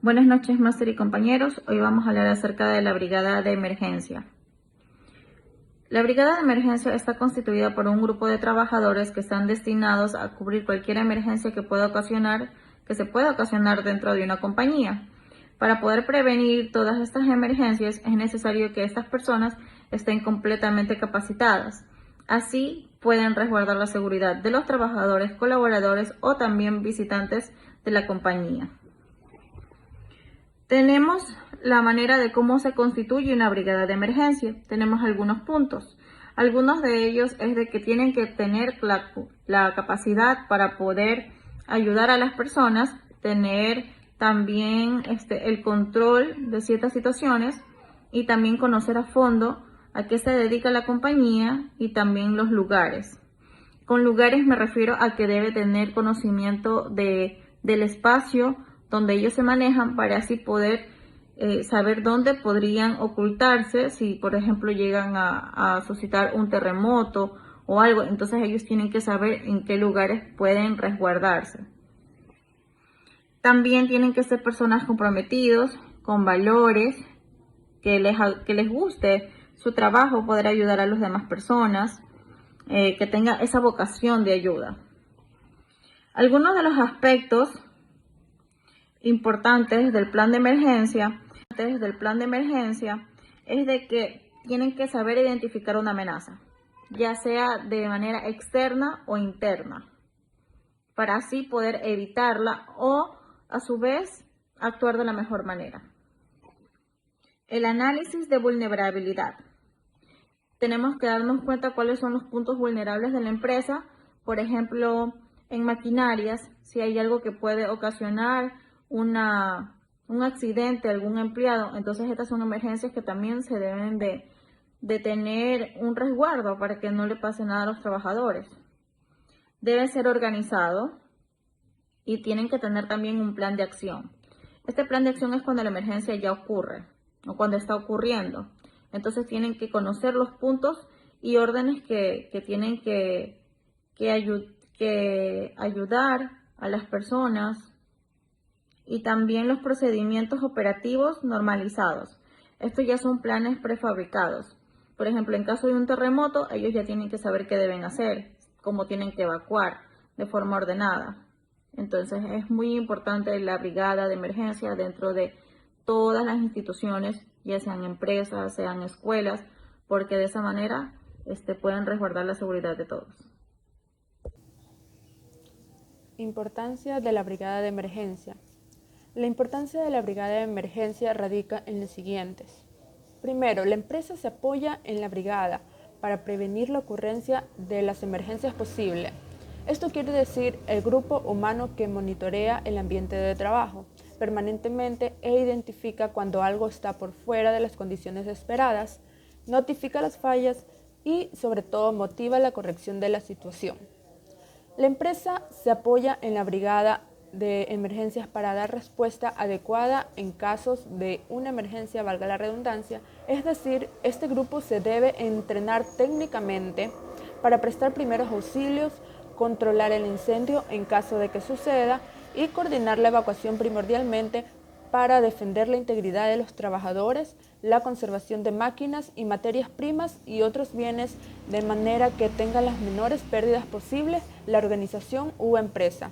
Buenas noches, máster y compañeros. Hoy vamos a hablar acerca de la brigada de emergencia. La brigada de emergencia está constituida por un grupo de trabajadores que están destinados a cubrir cualquier emergencia que se pueda ocasionar dentro de una compañía. Para poder prevenir todas estas emergencias es necesario que estas personas estén completamente capacitadas. Así pueden resguardar la seguridad de los trabajadores, colaboradores o también visitantes de la compañía. Tenemos la manera de cómo se constituye una brigada de emergencia. Tenemos algunos puntos. Algunos de ellos es de que tienen que tener la capacidad para poder ayudar a las personas, tener también el control de ciertas situaciones y también conocer a fondo a qué se dedica la compañía y también los lugares. Con lugares me refiero a que debe tener conocimiento del espacio donde ellos se manejan para así poder saber dónde podrían ocultarse si, por ejemplo, llegan a suscitar un terremoto o algo. Entonces ellos tienen que saber en qué lugares pueden resguardarse. También tienen que ser personas comprometidos, con valores, que les guste su trabajo, poder ayudar a las demás personas, que tenga esa vocación de ayuda. Algunos de los aspectos importantes del plan de emergencia es de que tienen que saber identificar una amenaza, ya sea de manera externa o interna, para así poder evitarla o a su vez actuar de la mejor manera. El análisis de vulnerabilidad. Tenemos que darnos cuenta cuáles son los puntos vulnerables de la empresa, por ejemplo, en maquinarias, si hay algo que puede ocasionar un accidente a algún empleado. Entonces estas son emergencias que también se deben de tener un resguardo para que no le pase nada a los trabajadores. Debe ser organizado y tienen que tener también un plan de acción. Este plan de acción es cuando la emergencia ya ocurre o cuando está ocurriendo. Entonces tienen que conocer los puntos y órdenes que tienen que ayudar a las personas y también los procedimientos operativos normalizados. Estos ya son planes prefabricados. Por ejemplo, en caso de un terremoto, ellos ya tienen que saber qué deben hacer, cómo tienen que evacuar de forma ordenada. Entonces es muy importante la brigada de emergencia dentro de todas las instituciones, ya sean empresas, sean escuelas, porque de esa manera pueden resguardar la seguridad de todos. Importancia de la brigada de emergencia. La importancia de la brigada de emergencia radica en los siguientes. Primero, la empresa se apoya en la brigada para prevenir la ocurrencia de las emergencias posibles. Esto quiere decir el grupo humano que monitorea el ambiente de trabajo permanentemente e identifica cuando algo está por fuera de las condiciones esperadas, notifica las fallas y, sobre todo, motiva la corrección de la situación. La empresa se apoya en la brigada de emergencias para dar respuesta adecuada en casos de una emergencia, valga la redundancia, es decir, este grupo se debe entrenar técnicamente para prestar primeros auxilios, controlar el incendio en caso de que suceda y coordinar la evacuación primordialmente para defender la integridad de los trabajadores, la conservación de máquinas y materias primas y otros bienes de manera que tenga las menores pérdidas posibles la organización u empresa.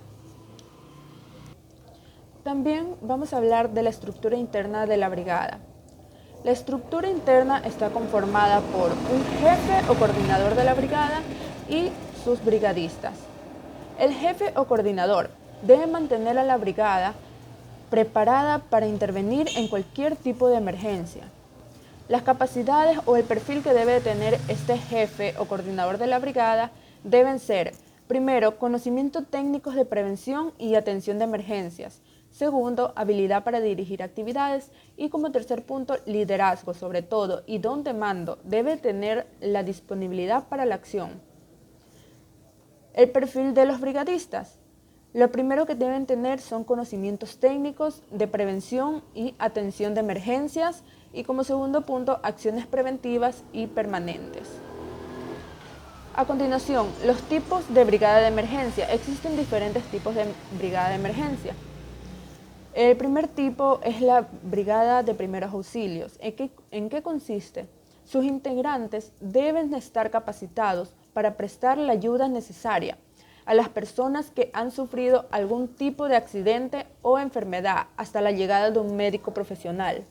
También vamos a hablar de la estructura interna de la brigada. La estructura interna está conformada por un jefe o coordinador de la brigada y sus brigadistas. El jefe o coordinador debe mantener a la brigada preparada para intervenir en cualquier tipo de emergencia. Las capacidades o el perfil que debe tener este jefe o coordinador de la brigada deben ser, primero, conocimientos técnicos de prevención y atención de emergencias. Segundo, habilidad para dirigir actividades. Y como tercer punto, liderazgo sobre todo y don de mando. Debe tener la disponibilidad para la acción. El perfil de los brigadistas. Lo primero que deben tener son conocimientos técnicos de prevención y atención de emergencias. Y como segundo punto, acciones preventivas y permanentes. A continuación, los tipos de brigada de emergencia. Existen diferentes tipos de brigada de emergencia. El primer tipo es la Brigada de Primeros Auxilios. ¿En qué consiste? Sus integrantes deben estar capacitados para prestar la ayuda necesaria a las personas que han sufrido algún tipo de accidente o enfermedad hasta la llegada de un médico profesional.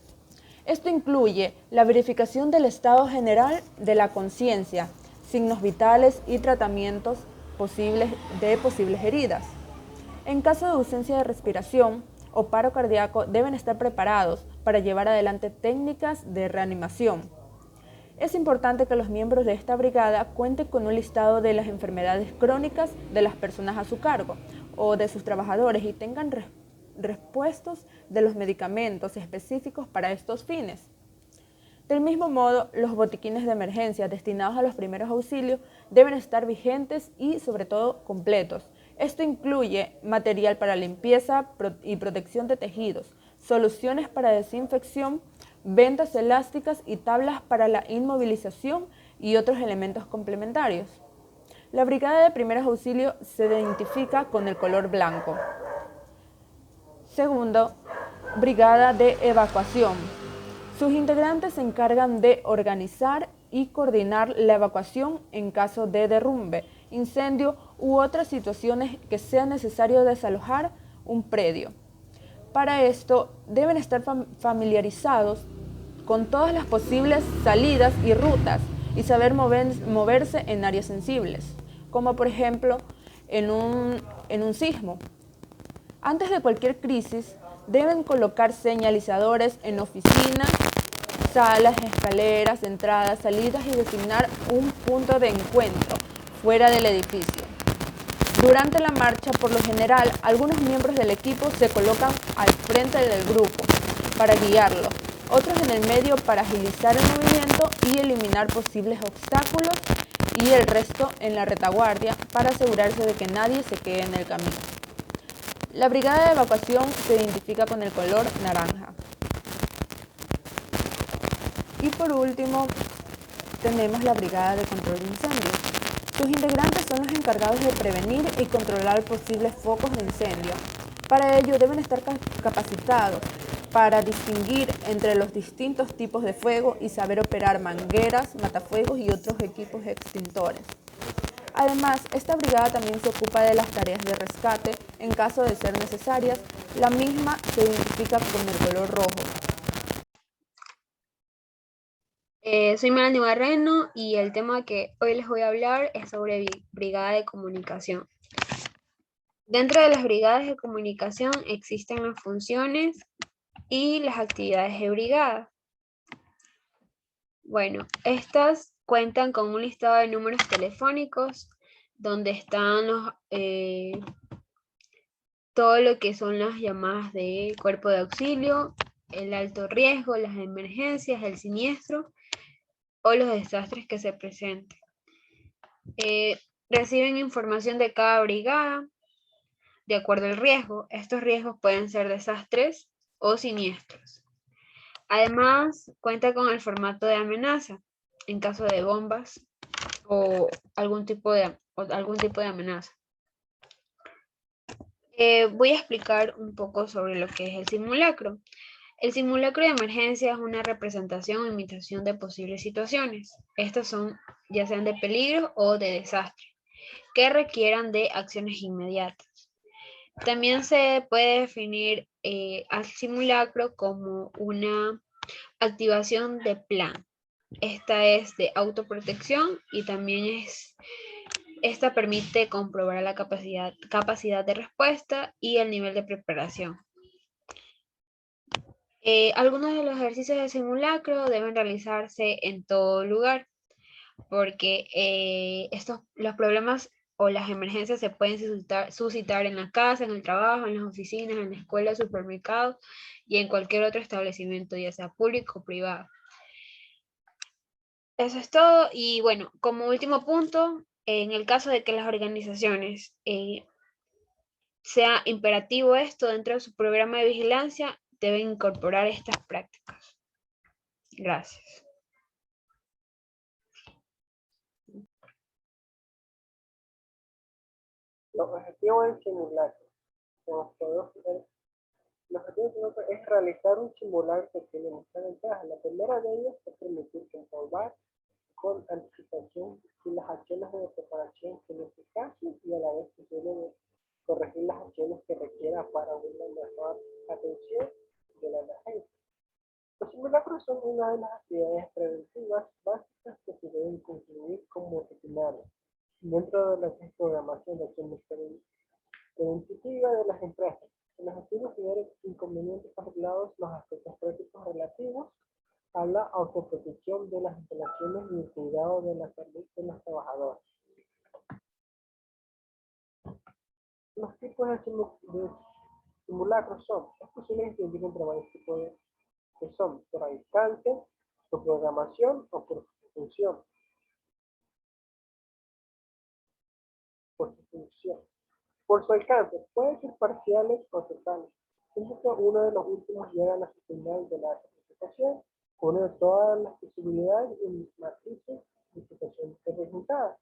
Esto incluye la verificación del estado general de la conciencia, signos vitales y tratamientos de posibles heridas. En caso de ausencia de respiración o paro cardíaco, deben estar preparados para llevar adelante técnicas de reanimación. Es importante que los miembros de esta brigada cuenten con un listado de las enfermedades crónicas de las personas a su cargo o de sus trabajadores y tengan repuestos de los medicamentos específicos para estos fines. Del mismo modo, los botiquines de emergencia destinados a los primeros auxilios deben estar vigentes y, sobre todo, completos. Esto incluye material para limpieza y protección de tejidos, soluciones para desinfección, vendas elásticas y tablas para la inmovilización y otros elementos complementarios. La brigada de primeros auxilios se identifica con el color blanco. Segundo, brigada de evacuación. Sus integrantes se encargan de organizar y coordinar la evacuación en caso de derrumbe, incendio u otras situaciones que sea necesario desalojar un predio. Para esto deben estar familiarizados con todas las posibles salidas y rutas y saber moverse en áreas sensibles, como por ejemplo en un sismo. Antes de cualquier crisis, deben colocar señalizadores en oficinas, salas, escaleras, entradas, salidas y designar un punto de encuentro fuera del edificio. Durante la marcha, por lo general, algunos miembros del equipo se colocan al frente del grupo para guiarlo, otros en el medio para agilizar el movimiento y eliminar posibles obstáculos y el resto en la retaguardia para asegurarse de que nadie se quede en el camino. La brigada de evacuación se identifica con el color naranja. Y por último, tenemos la brigada de control de incendios. Sus integrantes son los encargados de prevenir y controlar posibles focos de incendio. Para ello deben estar capacitados para distinguir entre los distintos tipos de fuego y saber operar mangueras, matafuegos y otros equipos extintores. Además, esta brigada también se ocupa de las tareas de rescate en caso de ser necesarias. La misma se identifica con el color rojo. Soy Melanie Barreno y el tema que hoy les voy a hablar es sobre brigada de comunicación. Dentro de las brigadas de comunicación existen las funciones y las actividades de brigada. Bueno, estas cuentan con un listado de números telefónicos donde están todo lo que son las llamadas de cuerpo de auxilio, el alto riesgo, las emergencias, el siniestro o los desastres que se presenten. Reciben información de cada brigada de acuerdo al riesgo. Estos riesgos pueden ser desastres o siniestros. Además, cuenta con el formato de amenaza en caso de bombas o algún tipo de amenaza. Voy a explicar un poco sobre lo que es el simulacro. El simulacro de emergencia es una representación o imitación de posibles situaciones. Estas son ya sean de peligro o de desastre, que requieran de acciones inmediatas. También se puede definir al simulacro como una activación de plan. Esta es de autoprotección y también esta permite comprobar la capacidad de respuesta y el nivel de preparación. Algunos de los ejercicios de simulacro deben realizarse en todo lugar, porque los problemas o las emergencias se pueden suscitar en la casa, en el trabajo, en las oficinas, en la escuela, supermercado y en cualquier otro establecimiento, ya sea público o privado. Eso es todo. Y bueno, como último punto, en el caso de que las organizaciones sea imperativo esto dentro de su programa de vigilancia, deben incorporar estas prácticas. Gracias. Los objetivos del simulacro. Como podemos ver, El objetivo es realizar un simulacro que tiene muchas ventajas. La primera de ellas es permitir comprobar con anticipación si las acciones de preparación son eficaces y a la vez posible de corregir las acciones que requiera para una mejor atención de la emergencia. Los simulacros son una de las actividades preventivas básicas que se deben concluir como rutinarias dentro de la programación de acciones preventiva de las empresas. El objetivo es ver inconvenientes arreglados los aspectos prácticos relativos a la autoprotección de las instalaciones y el cuidado de la salud de los trabajadores. Los tipos de simulacros son, es posible distinguir entre varios tipos que son por alcance, por programación o por función. Por su alcance, pueden ser parciales o totales. Uno de los últimos llega a la final de la representación, une todas las posibilidades y matrices de situaciones representadas.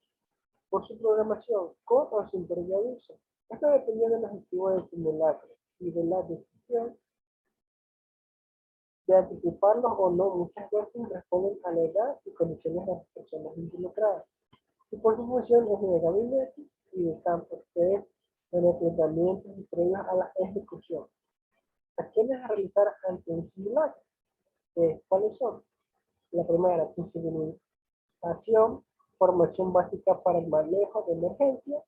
Por su programación, con o sin previo aviso. Esto depende del objetivo del simulacro y de la decisión de anticiparlos o no. Muchas veces responden a la edad y condiciones de las personas involucradas. Y por su función es de gabinete y de campo, que es de reclutamiento y previos a la ejecución. Acciones a realizar ante un simulacro. ¿Cuáles son? La primera, sensibilización, formación básica para el manejo de emergencia,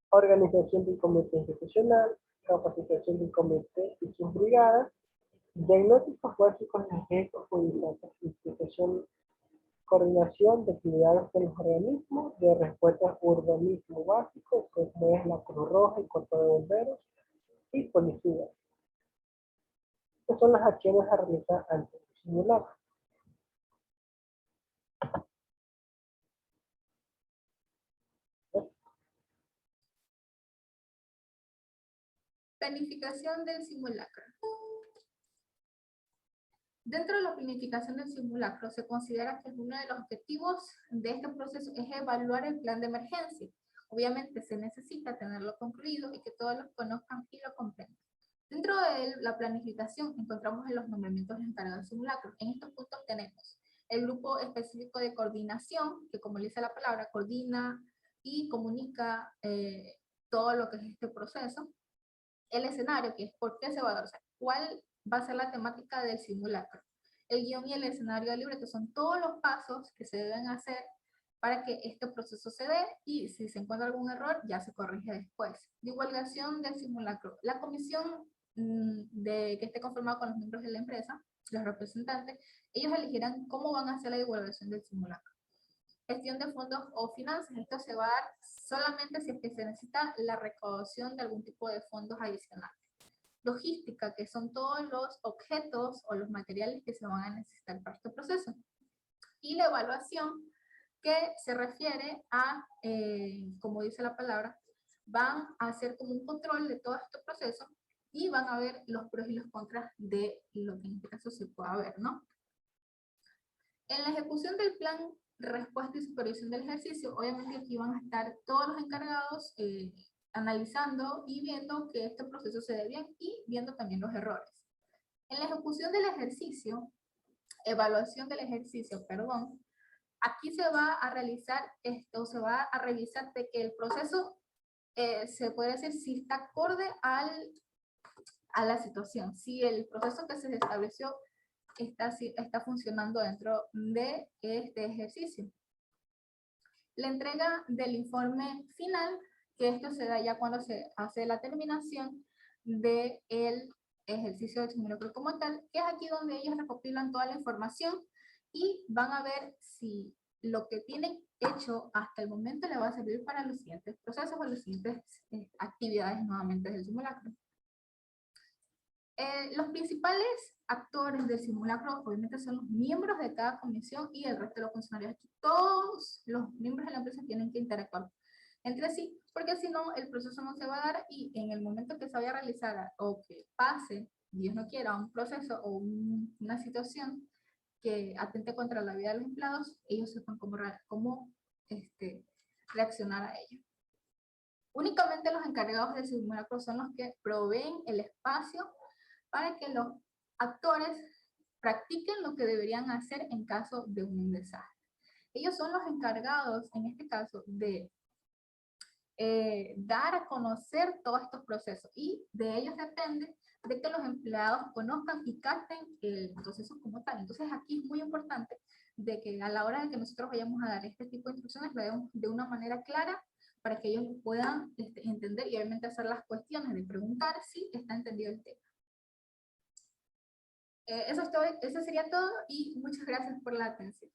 organización del comité institucional, capacitación del comité y sus brigadas, diagnósticos básicos de riesgos judiciales, coordinación de actividades de los organismos de respuesta a urbanismo básico, como es la Cruz Roja, el Cuerpo de Bomberos y policía. Estas son las acciones a realizar antes de simular. Planificación del simulacro. Dentro de la planificación del simulacro se considera que uno de los objetivos de este proceso es evaluar el plan de emergencia. Obviamente se necesita tenerlo concluido y que todos lo conozcan y lo comprendan. Dentro de la planificación encontramos en los nombramientos encargados del simulacro. En estos puntos tenemos el grupo específico de coordinación, que como le dice la palabra, coordina y comunica todo lo que es este proceso. El escenario, que es por qué se va a dar, o sea, cuál va a ser la temática del simulacro. El guión y el escenario del libreto son todos los pasos que se deben hacer para que este proceso se dé y si se encuentra algún error ya se corrige después. Divulgación del simulacro. La comisión que esté conformada con los miembros de la empresa, los representantes, ellos elegirán cómo van a hacer la divulgación del simulacro. Gestión de fondos o finanzas. Esto se va a dar solamente si es que se necesita la recaudación de algún tipo de fondos adicionales. Logística, que son todos los objetos o los materiales que se van a necesitar para este proceso. Y la evaluación, que se refiere a, como dice la palabra, van a hacer como un control de todo este proceso y van a ver los pros y los contras de lo que en este caso se pueda ver, ¿no? En la ejecución del plan, respuesta y supervisión del ejercicio, obviamente aquí van a estar todos los encargados analizando y viendo que este proceso se dé bien y viendo también los errores. En la ejecución del ejercicio, evaluación del ejercicio, perdón, aquí se va a realizar esto, se va a revisar de que el proceso se puede decir si está acorde a la situación, si el proceso que se estableció está funcionando dentro de este ejercicio. La entrega del informe final, que esto se da ya cuando se hace la terminación del ejercicio del simulacro como tal, que es aquí donde ellos recopilan toda la información y van a ver si lo que tienen hecho hasta el momento le va a servir para los siguientes procesos o las siguientes actividades nuevamente del simulacro. Los principales actores del simulacro obviamente son los miembros de cada comisión y el resto de los funcionarios. Aquí todos los miembros de la empresa tienen que interactuar entre sí, porque si no el proceso no se va a dar y en el momento que se vaya a realizar o que pase, Dios no quiera, un proceso o una situación que atente contra la vida de los empleados, ellos sepan cómo reaccionar a ello. Únicamente los encargados del simulacro son los que proveen el espacio para que los actores practiquen lo que deberían hacer en caso de un desastre. Ellos son los encargados, en este caso, de dar a conocer todos estos procesos, y de ellos depende de que los empleados conozcan y capten el proceso como tal. Entonces aquí es muy importante de que a la hora de que nosotros vayamos a dar este tipo de instrucciones, lo hagamos de una manera clara para que ellos puedan entender y obviamente hacer las cuestiones de preguntar si está entendido el tema. Eso sería todo y muchas gracias por la atención.